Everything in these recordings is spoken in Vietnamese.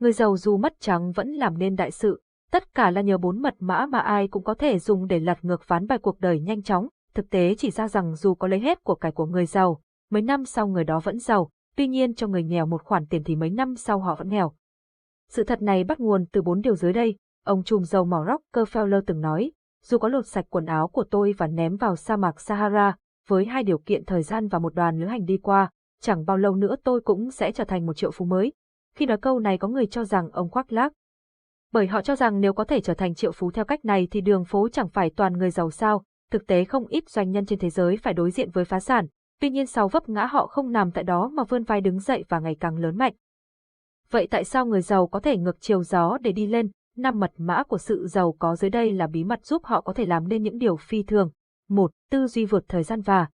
Người giàu dù mất trắng vẫn làm nên đại sự, tất cả là nhờ 4 mật mã mà ai cũng có thể dùng để lật ngược ván bài cuộc đời nhanh chóng. Thực tế chỉ ra rằng dù có lấy hết của cải của người giàu, mấy năm sau người đó vẫn giàu, tuy nhiên cho người nghèo một khoản tiền thì mấy năm sau họ vẫn nghèo. Sự thật này bắt nguồn từ 4 điều dưới đây. Ông trùm dầu mỏ Rockefeller từng nói, dù có lột sạch quần áo của tôi và ném vào sa mạc Sahara, với 2 điều kiện thời gian và một đoàn lữ hành đi qua, chẳng bao lâu nữa tôi cũng sẽ trở thành một triệu phú mới. Khi nói câu này có người cho rằng ông khoác lác. Bởi họ cho rằng nếu có thể trở thành triệu phú theo cách này thì đường phố chẳng phải toàn người giàu sao. Thực tế không ít doanh nhân trên thế giới phải đối diện với phá sản, tuy nhiên sau vấp ngã họ không nằm tại đó mà vươn vai đứng dậy và ngày càng lớn mạnh. Vậy tại sao người giàu có thể ngược chiều gió để đi lên? 5 mật mã của sự giàu có dưới đây là bí mật giúp họ có thể làm nên những điều phi thường. 1. Tư duy vượt thời gian và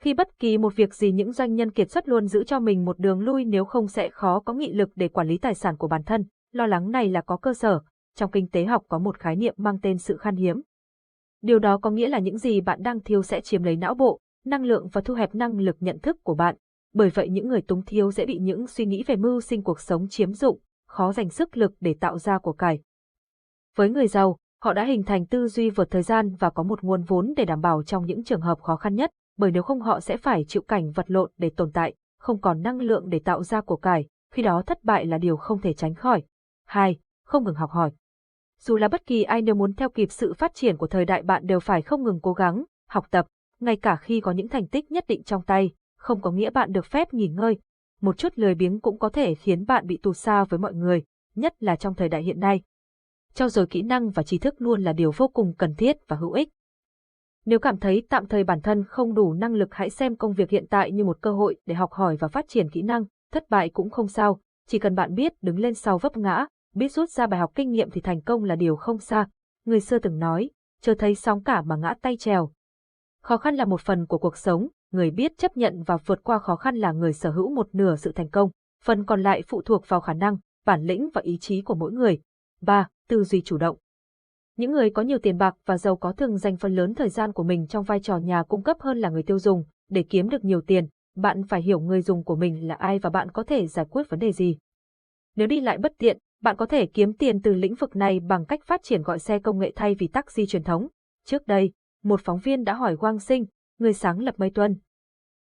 khi bất kỳ một việc gì những doanh nhân kiệt xuất luôn giữ cho mình một đường lui, nếu không sẽ khó có nghị lực để quản lý tài sản của bản thân. Lo lắng này là có cơ sở. Trong kinh tế học có một khái niệm mang tên sự khan hiếm. Điều đó có nghĩa là những gì bạn đang thiếu sẽ chiếm lấy não bộ, năng lượng và thu hẹp năng lực nhận thức của bạn. Bởi vậy những người túng thiếu dễ bị những suy nghĩ về mưu sinh cuộc sống chiếm dụng, khó dành sức lực để tạo ra của cải. Với người giàu, họ đã hình thành tư duy vượt thời gian và có một nguồn vốn để đảm bảo trong những trường hợp khó khăn nhất, bởi nếu không họ sẽ phải chịu cảnh vật lộn để tồn tại, không còn năng lượng để tạo ra của cải, khi đó thất bại là điều không thể tránh khỏi. 2. Không ngừng học hỏi. Dù là bất kỳ ai nếu muốn theo kịp sự phát triển của thời đại, bạn đều phải không ngừng cố gắng, học tập, ngay cả khi có những thành tích nhất định trong tay, không có nghĩa bạn được phép nghỉ ngơi. Một chút lười biếng cũng có thể khiến bạn bị tụt xa với mọi người, nhất là trong thời đại hiện nay. Trau dồi kỹ năng và tri thức luôn là điều vô cùng cần thiết và hữu ích. Nếu cảm thấy tạm thời bản thân không đủ năng lực, hãy xem công việc hiện tại như một cơ hội để học hỏi và phát triển kỹ năng. Thất bại cũng không sao, chỉ cần bạn biết đứng lên sau vấp ngã, biết rút ra bài học kinh nghiệm thì thành công là điều không xa. Người xưa từng nói, chớ thấy sóng cả mà ngã tay trèo. Khó khăn là một phần của cuộc sống, người biết chấp nhận và vượt qua khó khăn là người sở hữu một nửa sự thành công, phần còn lại phụ thuộc vào khả năng, bản lĩnh và ý chí của mỗi người. 3. Tư duy chủ động. Những người có nhiều tiền bạc và giàu có thường dành phần lớn thời gian của mình trong vai trò nhà cung cấp hơn là người tiêu dùng. Để kiếm được nhiều tiền, bạn phải hiểu người dùng của mình là ai và bạn có thể giải quyết vấn đề gì. Nếu đi lại bất tiện, bạn có thể kiếm tiền từ lĩnh vực này bằng cách phát triển gọi xe công nghệ thay vì taxi truyền thống. Trước đây, một phóng viên đã hỏi Wang Sinh, người sáng lập Mây Tuân,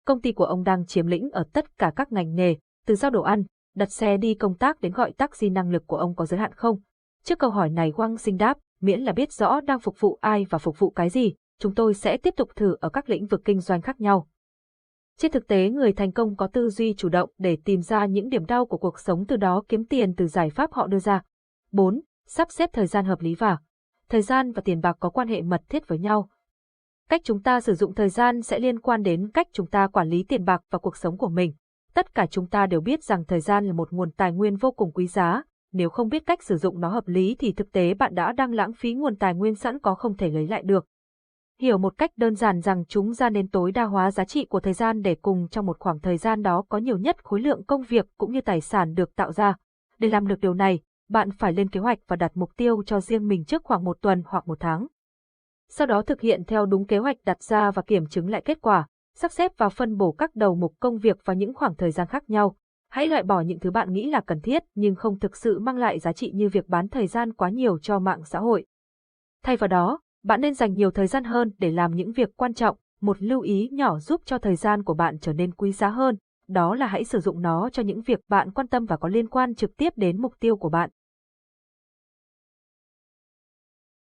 công ty của ông đang chiếm lĩnh ở tất cả các ngành nghề, từ giao đồ ăn, đặt xe đi công tác đến gọi taxi, năng lực của ông có giới hạn không? Trước câu hỏi này Wang Sinh đáp, miễn là biết rõ đang phục vụ ai và phục vụ cái gì, chúng tôi sẽ tiếp tục thử ở các lĩnh vực kinh doanh khác nhau. Trên thực tế, người thành công có tư duy chủ động để tìm ra những điểm đau của cuộc sống, từ đó kiếm tiền từ giải pháp họ đưa ra. 4. Sắp xếp thời gian hợp lý và thời gian và tiền bạc có quan hệ mật thiết với nhau. Cách chúng ta sử dụng thời gian sẽ liên quan đến cách chúng ta quản lý tiền bạc và cuộc sống của mình. Tất cả chúng ta đều biết rằng thời gian là một nguồn tài nguyên vô cùng quý giá. Nếu không biết cách sử dụng nó hợp lý thì thực tế bạn đang lãng phí nguồn tài nguyên sẵn có không thể lấy lại được. Hiểu một cách đơn giản rằng chúng ta nên tối đa hóa giá trị của thời gian để cùng trong một khoảng thời gian đó có nhiều nhất khối lượng công việc cũng như tài sản được tạo ra. Để làm được điều này, bạn phải lên kế hoạch và đặt mục tiêu cho riêng mình trước khoảng 1 tuần hoặc 1 tháng. Sau đó thực hiện theo đúng kế hoạch đặt ra và kiểm chứng lại kết quả, sắp xếp và phân bổ các đầu mục công việc vào những khoảng thời gian khác nhau. Hãy loại bỏ những thứ bạn nghĩ là cần thiết nhưng không thực sự mang lại giá trị như việc bán thời gian quá nhiều cho mạng xã hội. Thay vào đó, bạn nên dành nhiều thời gian hơn để làm những việc quan trọng. Một lưu ý nhỏ giúp cho thời gian của bạn trở nên quý giá hơn, đó là hãy sử dụng nó cho những việc bạn quan tâm và có liên quan trực tiếp đến mục tiêu của bạn.